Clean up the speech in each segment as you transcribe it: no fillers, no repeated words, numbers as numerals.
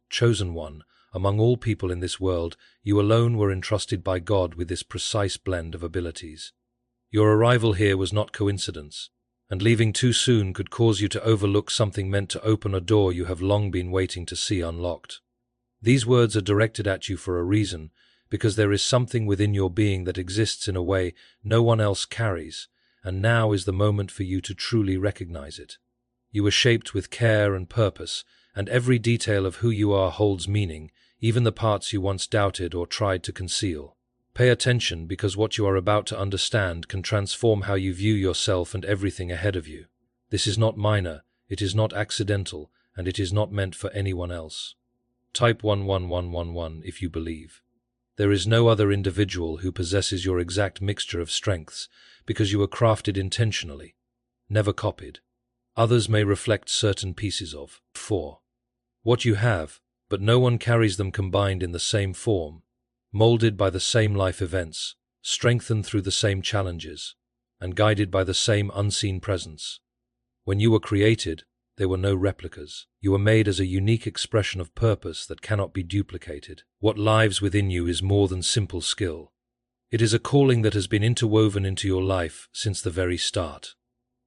chosen one. Among all people in this world, you alone were entrusted by God with this precise blend of abilities. Your arrival here was not coincidence, and leaving too soon could cause you to overlook something meant to open a door you have long been waiting to see unlocked. These words are directed at you for a reason, because there is something within your being that exists in a way no one else carries, and now is the moment for you to truly recognize it. You are shaped with care and purpose, and every detail of who you are holds meaning, even the parts you once doubted or tried to conceal. Pay attention, because what you are about to understand can transform how you view yourself and everything ahead of you. This is not minor, it is not accidental, and it is not meant for anyone else. Type 11111 if you believe. There is no other individual who possesses your exact mixture of strengths, because you were crafted intentionally, never copied. Others may reflect certain pieces of 4. What you have, but no one carries them combined in the same form, molded by the same life events, strengthened through the same challenges, and guided by the same unseen presence. When you were created, there were no replicas. You were made as a unique expression of purpose that cannot be duplicated. What lives within you is more than simple skill. It is a calling that has been interwoven into your life since the very start.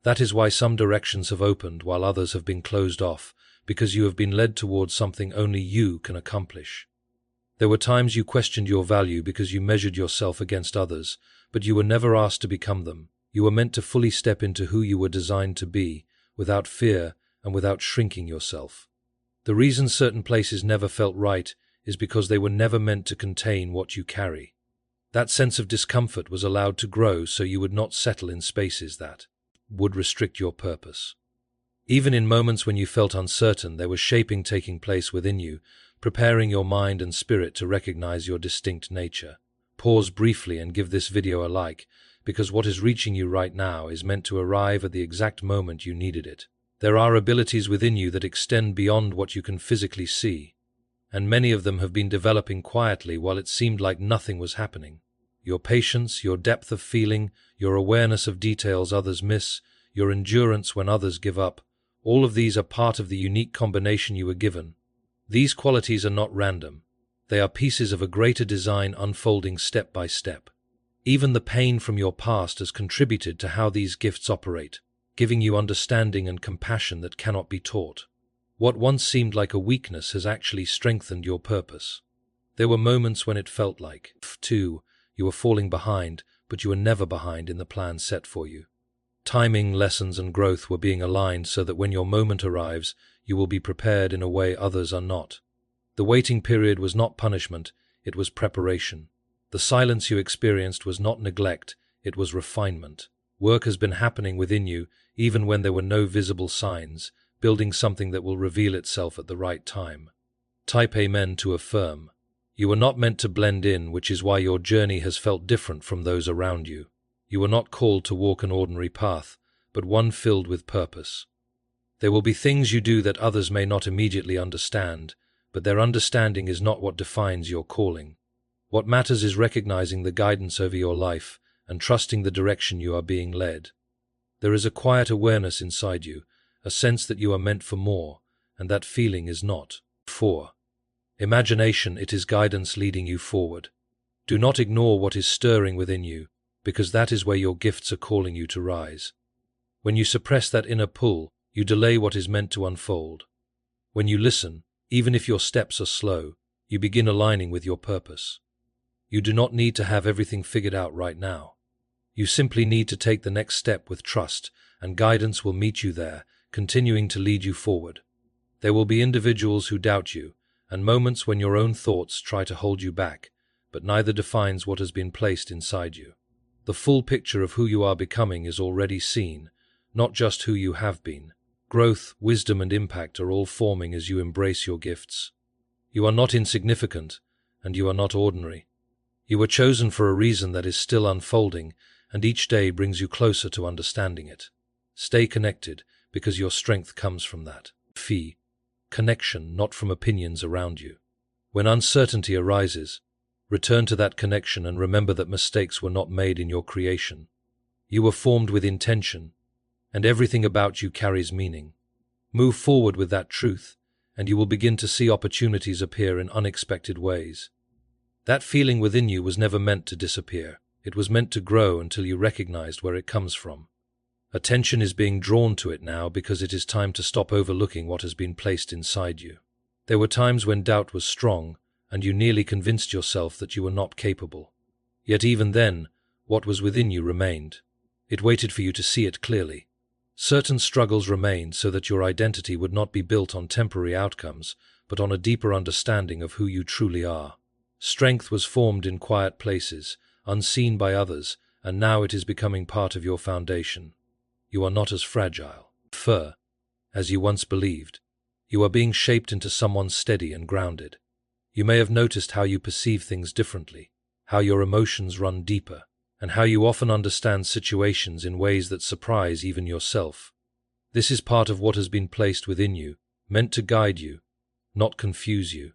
That is why some directions have opened while others have been closed off, because you have been led towards something only you can accomplish. There were times you questioned your value because you measured yourself against others, but you were never asked to become them. You were meant to fully step into who you were designed to be, without fear and without shrinking yourself. The reason certain places never felt right is because they were never meant to contain what you carry. That sense of discomfort was allowed to grow so you would not settle in spaces that would restrict your purpose. Even in moments when you felt uncertain, there was shaping taking place within you, preparing your mind and spirit to recognize your distinct nature. Pause briefly and give this video a like, because what is reaching you right now is meant to arrive at the exact moment you needed it. There are abilities within you that extend beyond what you can physically see, and many of them have been developing quietly while it seemed like nothing was happening. Your patience, your depth of feeling, your awareness of details others miss, your endurance when others give up, all of these are part of the unique combination you were given. These qualities are not random. They are pieces of a greater design unfolding step by step. Even the pain from your past has contributed to how these gifts operate, giving you understanding and compassion that cannot be taught. What once seemed like a weakness has actually strengthened your purpose. There were moments when it felt like, too, you were falling behind, but you were never behind in the plan set for you. Timing, lessons, and growth were being aligned so that when your moment arrives, you will be prepared in a way others are not. The waiting period was not punishment, it was preparation. The silence you experienced was not neglect, it was refinement. Work has been happening within you, even when there were no visible signs, building something that will reveal itself at the right time. Type Amen to affirm. You were not meant to blend in, which is why your journey has felt different from those around you. You were not called to walk an ordinary path, but one filled with purpose. There will be things you do that others may not immediately understand, but their understanding is not what defines your calling. What matters is recognizing the guidance over your life and trusting the direction you are being led. There is a quiet awareness inside you, a sense that you are meant for more, and that feeling is not 4. Imagination, it is guidance leading you forward. Do not ignore what is stirring within you, because that is where your gifts are calling you to rise. When you suppress that inner pull, you delay what is meant to unfold. When you listen, even if your steps are slow, you begin aligning with your purpose. You do not need to have everything figured out right now. You simply need to take the next step with trust, and guidance will meet you there, continuing to lead you forward. There will be individuals who doubt you, and moments when your own thoughts try to hold you back, but neither defines what has been placed inside you. The full picture of who you are becoming is already seen, not just who you have been. Growth, wisdom, and impact are all forming as you embrace your gifts. You are not insignificant, and you are not ordinary. You were chosen for a reason that is still unfolding, and each day brings you closer to understanding it. Stay connected, because your strength comes from that. Connection, not from opinions around you. When uncertainty arises, return to that connection and remember that mistakes were not made in your creation. You were formed with intention, and everything about you carries meaning. Move forward with that truth, and you will begin to see opportunities appear in unexpected ways. That feeling within you was never meant to disappear. It was meant to grow until you recognized where it comes from. Attention is being drawn to it now because it is time to stop overlooking what has been placed inside you. There were times when doubt was strong, and you nearly convinced yourself that you were not capable. Yet even then, what was within you remained. It waited for you to see it clearly. Certain struggles remained so that your identity would not be built on temporary outcomes, but on a deeper understanding of who you truly are. Strength was formed in quiet places, unseen by others, and now it is becoming part of your foundation. You are not as fragile, as you once believed. You are being shaped into someone steady and grounded. You may have noticed how you perceive things differently, how your emotions run deeper, and how you often understand situations in ways that surprise even yourself. This is part of what has been placed within you, meant to guide you, not confuse you.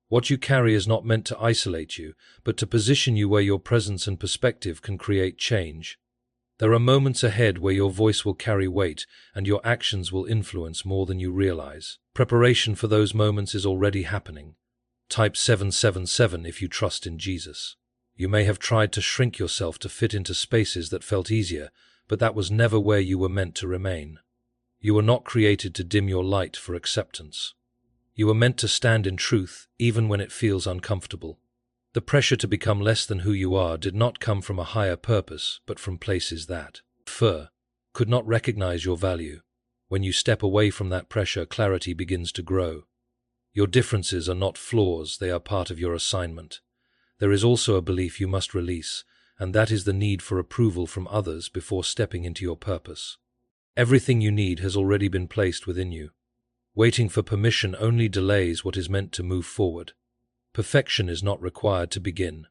What you carry is not meant to isolate you, but to position you where your presence and perspective can create change. There are moments ahead where your voice will carry weight and your actions will influence more than you realize. Preparation for those moments is already happening. Type 777 if you trust in Jesus. You may have tried to shrink yourself to fit into spaces that felt easier, but that was never where you were meant to remain. You were not created to dim your light for acceptance. You were meant to stand in truth, even when it feels uncomfortable. The pressure to become less than who you are did not come from a higher purpose, but from places that, could not recognize your value. When you step away from that pressure, clarity begins to grow. Your differences are not flaws, they are part of your assignment. There is also a belief you must release, and that is the need for approval from others before stepping into your purpose. Everything you need has already been placed within you. Waiting for permission only delays what is meant to move forward. Perfection is not required to begin.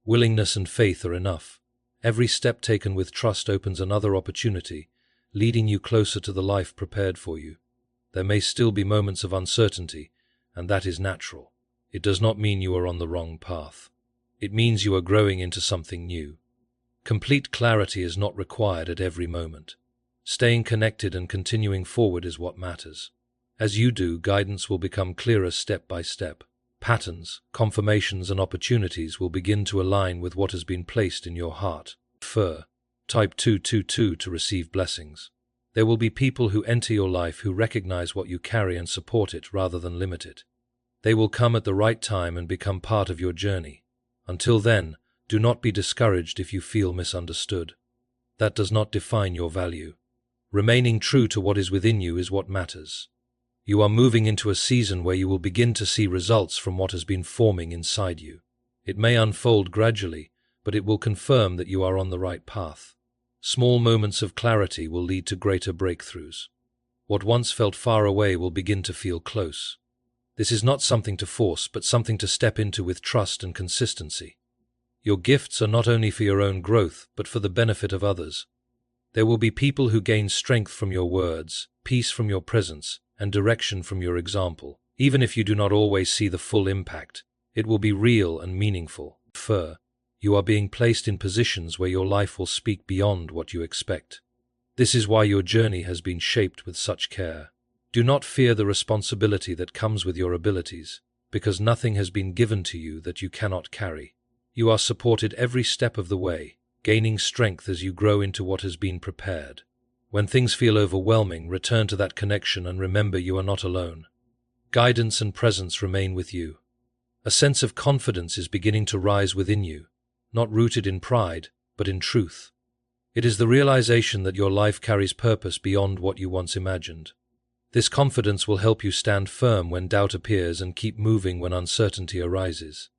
Willingness and faith are enough. Every step taken with trust opens another opportunity, leading you closer to the life prepared for you. There may still be moments of uncertainty, and that is natural. It does not mean you are on the wrong path. It means you are growing into something new. Complete clarity is not required at every moment. Staying connected and continuing forward is what matters. As you do, guidance will become clearer step by step. Patterns, confirmations, and opportunities will begin to align with what has been placed in your heart. Type 222 to receive blessings. There will be people who enter your life who recognize what you carry and support it rather than limit it. They will come at the right time and become part of your journey. Until then, do not be discouraged if you feel misunderstood. That does not define your value. Remaining true to what is within you is what matters. You are moving into a season where you will begin to see results from what has been forming inside you. It may unfold gradually, but it will confirm that you are on the right path. Small moments of clarity will lead to greater breakthroughs. What once felt far away will begin to feel close. This is not something to force, but something to step into with trust and consistency. Your gifts are not only for your own growth, but for the benefit of others. There will be people who gain strength from your words, peace from your presence, and direction from your example. Even if you do not always see the full impact, it will be real and meaningful. You are being placed in positions where your life will speak beyond what you expect. This is why your journey has been shaped with such care. Do not fear the responsibility that comes with your abilities, because nothing has been given to you that you cannot carry. You are supported every step of the way, gaining strength as you grow into what has been prepared. When things feel overwhelming, return to that connection and remember you are not alone. Guidance and presence remain with you. A sense of confidence is beginning to rise within you, not rooted in pride, but in truth. It is the realization that your life carries purpose beyond what you once imagined. This confidence will help you stand firm when doubt appears and keep moving when uncertainty arises.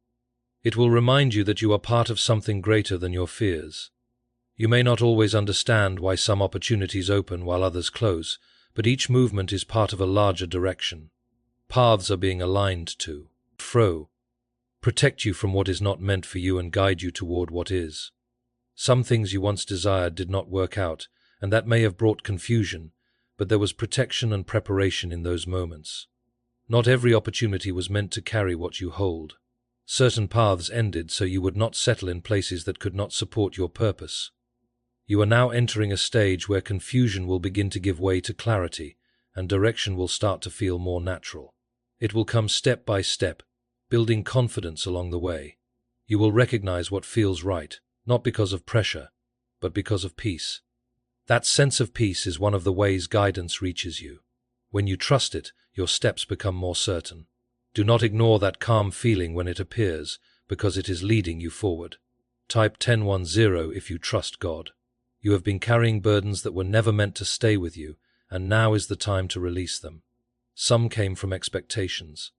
It will remind you that you are part of something greater than your fears. You may not always understand why some opportunities open while others close, but each movement is part of a larger direction. Paths are being aligned to, protect you from what is not meant for you and guide you toward what is. Some things you once desired did not work out, and that may have brought confusion, but there was protection and preparation in those moments. Not every opportunity was meant to carry what you hold. Certain paths ended so you would not settle in places that could not support your purpose. You are now entering a stage where confusion will begin to give way to clarity, and direction will start to feel more natural. It will come step by step, building confidence along the way. You will recognize what feels right, not because of pressure, but because of peace. That sense of peace is one of the ways guidance reaches you. When you trust it, your steps become more certain. Do not ignore that calm feeling when it appears, because it is leading you forward. Type 1010 if you trust God. You have been carrying burdens that were never meant to stay with you, and now is the time to release them. Some came from expectations,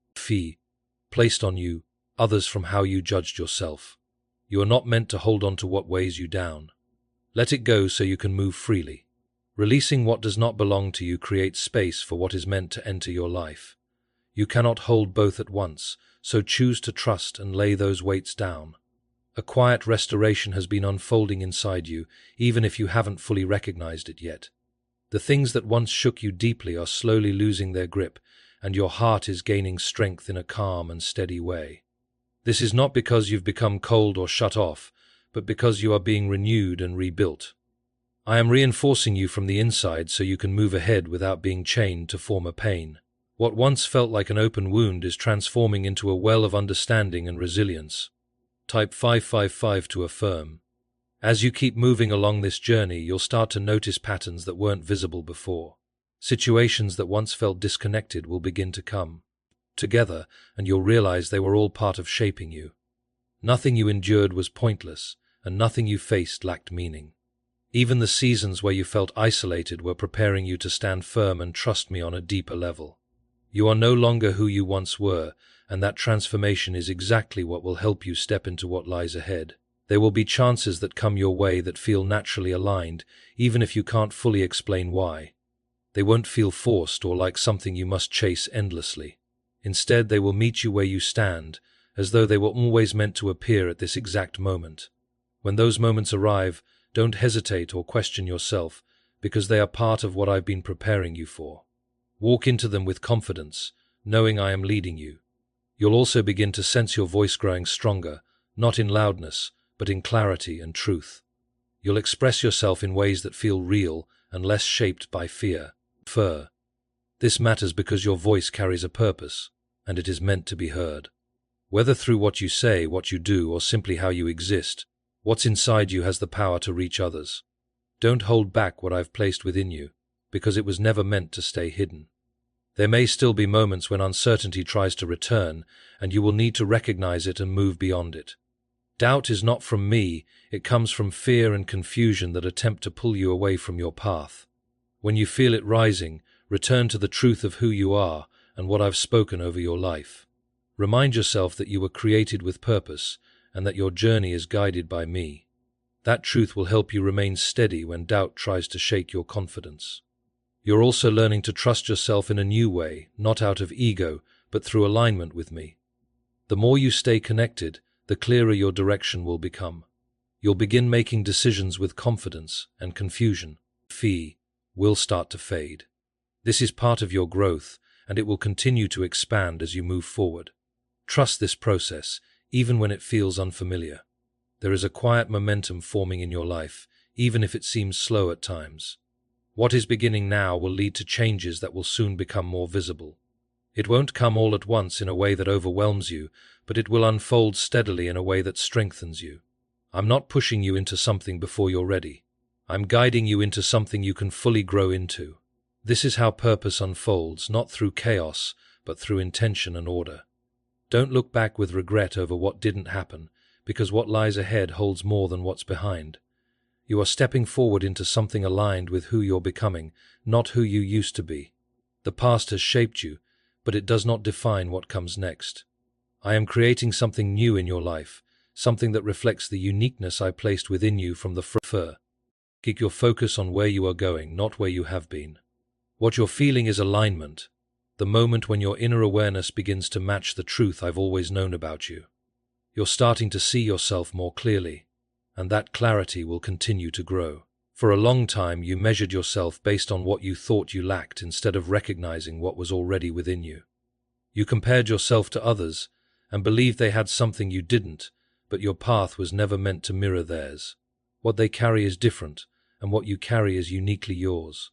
placed on you, others from how you judged yourself. You are not meant to hold on to what weighs you down. Let it go so you can move freely. Releasing what does not belong to you creates space for what is meant to enter your life. You cannot hold both at once, so choose to trust and lay those weights down. A quiet restoration has been unfolding inside you, even if you haven't fully recognized it yet. The things that once shook you deeply are slowly losing their grip, and your heart is gaining strength in a calm and steady way. This is not because you've become cold or shut off, but because you are being renewed and rebuilt. I am reinforcing you from the inside so you can move ahead without being chained to former pain. What once felt like an open wound is transforming into a well of understanding and resilience. Type 555 to affirm. As you keep moving along this journey, you'll start to notice patterns that weren't visible before. Situations that once felt disconnected will begin to come together, and you'll realize they were all part of shaping you. Nothing you endured was pointless, and nothing you faced lacked meaning. Even the seasons where you felt isolated were preparing you to stand firm and trust me on a deeper level. You are no longer who you once were, and that transformation is exactly what will help you step into what lies ahead. There will be chances that come your way that feel naturally aligned, even if you can't fully explain why. They won't feel forced or like something you must chase endlessly. Instead, they will meet you where you stand, as though they were always meant to appear at this exact moment. When those moments arrive, don't hesitate or question yourself, because they are part of what I've been preparing you for. Walk into them with confidence, knowing I am leading you. You'll also begin to sense your voice growing stronger, not in loudness, but in clarity and truth. You'll express yourself in ways that feel real and less shaped by fear. This matters because your voice carries a purpose, and it is meant to be heard. Whether through what you say, what you do, or simply how you exist, what's inside you has the power to reach others. Don't hold back what I've placed within you, because it was never meant to stay hidden. There may still be moments when uncertainty tries to return, and you will need to recognize it and move beyond it. Doubt is not from me, it comes from fear and confusion that attempt to pull you away from your path. When you feel it rising, return to the truth of who you are and what I've spoken over your life. Remind yourself that you were created with purpose and that your journey is guided by me. That truth will help you remain steady when doubt tries to shake your confidence. You're also learning to trust yourself in a new way, not out of ego, but through alignment with me. The more you stay connected, the clearer your direction will become. You'll begin making decisions with confidence, and confusion, will start to fade. This is part of your growth, and it will continue to expand as you move forward. Trust this process, even when it feels unfamiliar. There is a quiet momentum forming in your life, even if it seems slow at times. What is beginning now will lead to changes that will soon become more visible. It won't come all at once in a way that overwhelms you, but it will unfold steadily in a way that strengthens you. I'm not pushing you into something before you're ready. I'm guiding you into something you can fully grow into. This is how purpose unfolds, not through chaos, but through intention and order. Don't look back with regret over what didn't happen, because what lies ahead holds more than what's behind. You are stepping forward into something aligned with who you're becoming, not who you used to be. The past has shaped you, but it does not define what comes next. I am creating something new in your life, something that reflects the uniqueness I placed within you from the first. Keep your focus on where you are going, not where you have been. What you're feeling is alignment, the moment when your inner awareness begins to match the truth I've always known about you. You're starting to see yourself more clearly, and that clarity will continue to grow. For a long time, you measured yourself based on what you thought you lacked instead of recognizing what was already within you. You compared yourself to others and believed they had something you didn't, but your path was never meant to mirror theirs. What they carry is different, and what you carry is uniquely yours.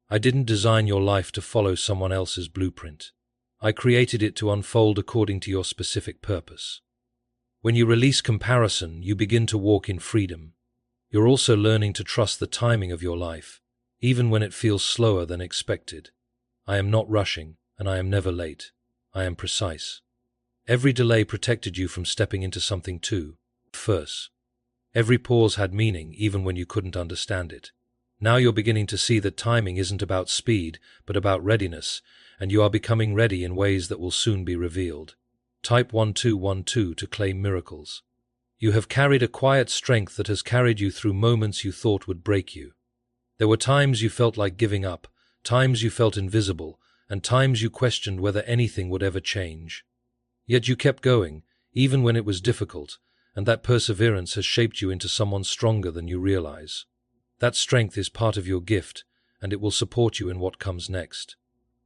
I didn't design your life to follow someone else's blueprint. I created it to unfold according to your specific purpose. When you release comparison, you begin to walk in freedom. You're also learning to trust the timing of your life, even when it feels slower than expected. I am not rushing, and I am never late. I am precise. Every delay protected you from stepping into something too. First. Every pause had meaning, even when you couldn't understand it. Now you're beginning to see that timing isn't about speed, but about readiness, and you are becoming ready in ways that will soon be revealed. Type 1212 to claim miracles. You have carried a quiet strength that has carried you through moments you thought would break you. There were times you felt like giving up, times you felt invisible, and times you questioned whether anything would ever change. Yet you kept going, even when it was difficult, and that perseverance has shaped you into someone stronger than you realize. That strength is part of your gift, and it will support you in what comes next.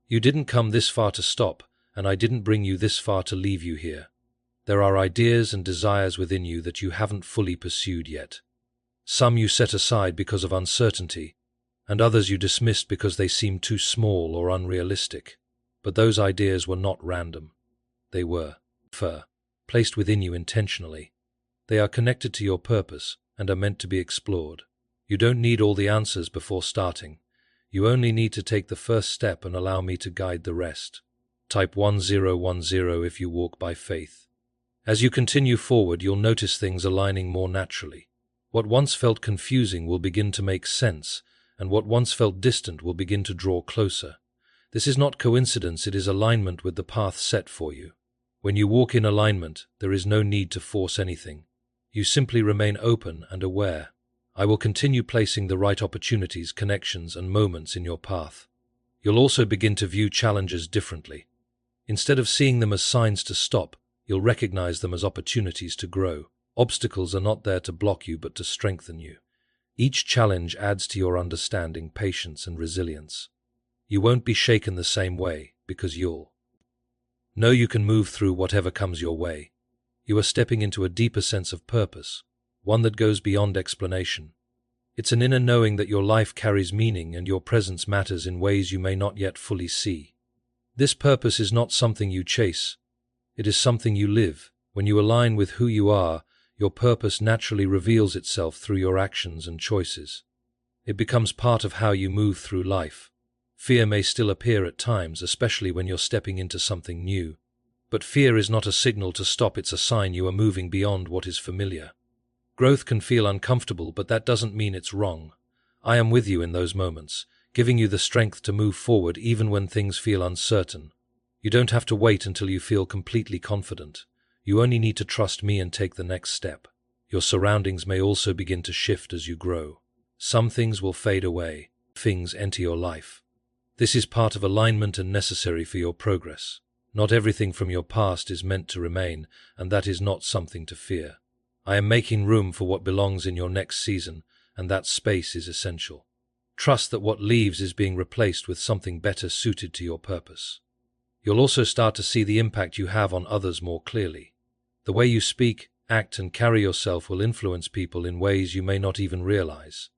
You didn't come this far to stop, and I didn't bring you this far to leave you here. There are ideas and desires within you that you haven't fully pursued yet. Some you set aside because of uncertainty, and others you dismissed because they seemed too small or unrealistic. But those ideas were not random. They were placed within you intentionally. They are connected to your purpose and are meant to be explored. You don't need all the answers before starting. You only need to take the first step and allow me to guide the rest. Type 1010 if you walk by faith. As you continue forward, you'll notice things aligning more naturally. What once felt confusing will begin to make sense, and what once felt distant will begin to draw closer. This is not coincidence, it is alignment with the path set for you. When you walk in alignment, there is no need to force anything. You simply remain open and aware. I will continue placing the right opportunities, connections, and moments in your path. You'll also begin to view challenges differently. Instead of seeing them as signs to stop, you'll recognize them as opportunities to grow. Obstacles are not there to block you, but to strengthen you. Each challenge adds to your understanding, patience, and resilience. You won't be shaken the same way, because you'll know you can move through whatever comes your way. You are stepping into a deeper sense of purpose, one that goes beyond explanation. It's an inner knowing that your life carries meaning and your presence matters in ways you may not yet fully see. This purpose is not something you chase. It is something you live. When you align with who you are, your purpose naturally reveals itself through your actions and choices. It becomes part of how you move through life. Fear may still appear at times, especially when you're stepping into something new. But fear is not a signal to stop, it's a sign you are moving beyond what is familiar. Growth can feel uncomfortable, but that doesn't mean it's wrong. I am with you in those moments, giving you the strength to move forward even when things feel uncertain. You don't have to wait until you feel completely confident. You only need to trust me and take the next step. Your surroundings may also begin to shift as you grow. Some things will fade away, things enter your life. This is part of alignment and necessary for your progress. Not everything from your past is meant to remain, and that is not something to fear. I am making room for what belongs in your next season, and that space is essential. Trust that what leaves is being replaced with something better suited to your purpose. You'll also start to see the impact you have on others more clearly. The way you speak, act, and carry yourself will influence people in ways you may not even realize.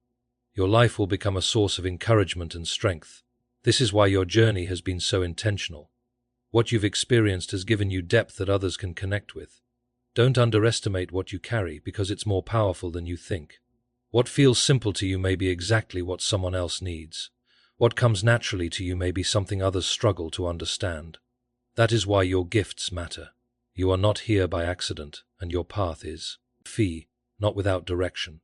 Your life will become a source of encouragement and strength. This is why your journey has been so intentional. What you've experienced has given you depth that others can connect with. Don't underestimate what you carry, because it's more powerful than you think. What feels simple to you may be exactly what someone else needs. What comes naturally to you may be something others struggle to understand. That is why your gifts matter. You are not here by accident, and your path is not without direction.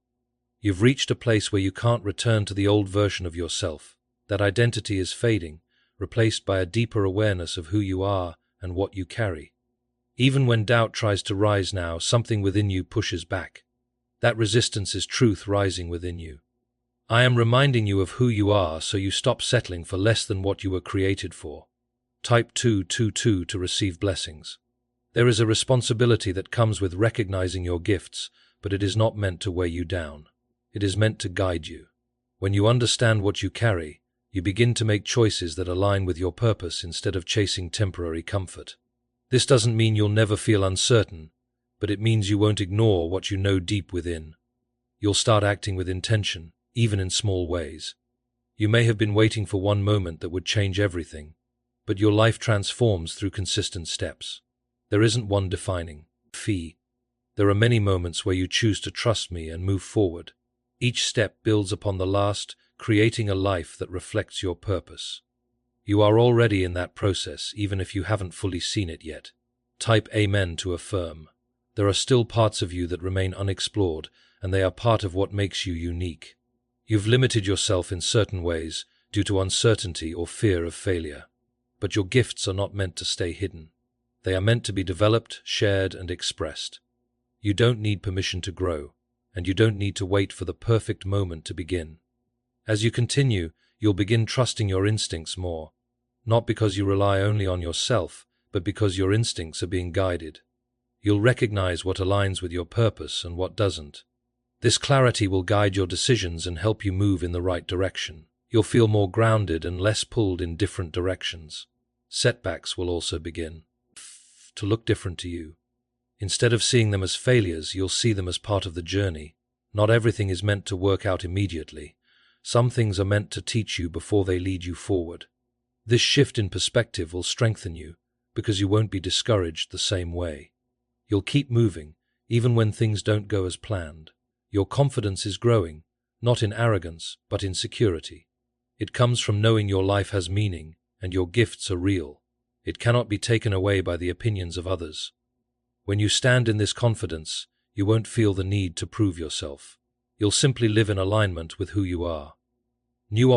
You've reached a place where you can't return to the old version of yourself. That identity is fading, replaced by a deeper awareness of who you are and what you carry. Even when doubt tries to rise now, something within you pushes back. That resistance is truth rising within you. I am reminding you of who you are so you stop settling for less than what you were created for. Type 222 to receive blessings. There is a responsibility that comes with recognizing your gifts, but it is not meant to weigh you down. It is meant to guide you. When you understand what you carry, you begin to make choices that align with your purpose instead of chasing temporary comfort. This doesn't mean you'll never feel uncertain, but it means you won't ignore what you know deep within. You'll start acting with intention, even in small ways. You may have been waiting for one moment that would change everything. but your life transforms through consistent steps. There isn't one defining fee. There are many moments where you choose to trust me and move forward. Each step builds upon the last, creating a life that reflects your purpose. You are already in that process, even if you haven't fully seen it yet. Type Amen to affirm. There are still parts of you that remain unexplored, and they are part of what makes you unique. You've limited yourself in certain ways due to uncertainty or fear of failure. But your gifts are not meant to stay hidden. They are meant to be developed, shared, and expressed. You don't need permission to grow, and you don't need to wait for the perfect moment to begin. As you continue, you'll begin trusting your instincts more, not because you rely only on yourself, but because your instincts are being guided. You'll recognize what aligns with your purpose and what doesn't. This clarity will guide your decisions and help you move in the right direction. You'll feel more grounded and less pulled in different directions. Setbacks will also begin to look different to you. Instead of seeing them as failures, you'll see them as part of the journey. Not everything is meant to work out immediately. Some things are meant to teach you before they lead you forward. This shift in perspective will strengthen you, because you won't be discouraged the same way. You'll keep moving, even when things don't go as planned. Your confidence is growing, not in arrogance, but in security. It comes from knowing your life has meaning, and your gifts are real. It cannot be taken away by the opinions of others. When you stand in this confidence, you won't feel the need to prove yourself. You'll simply live in alignment with who you are. New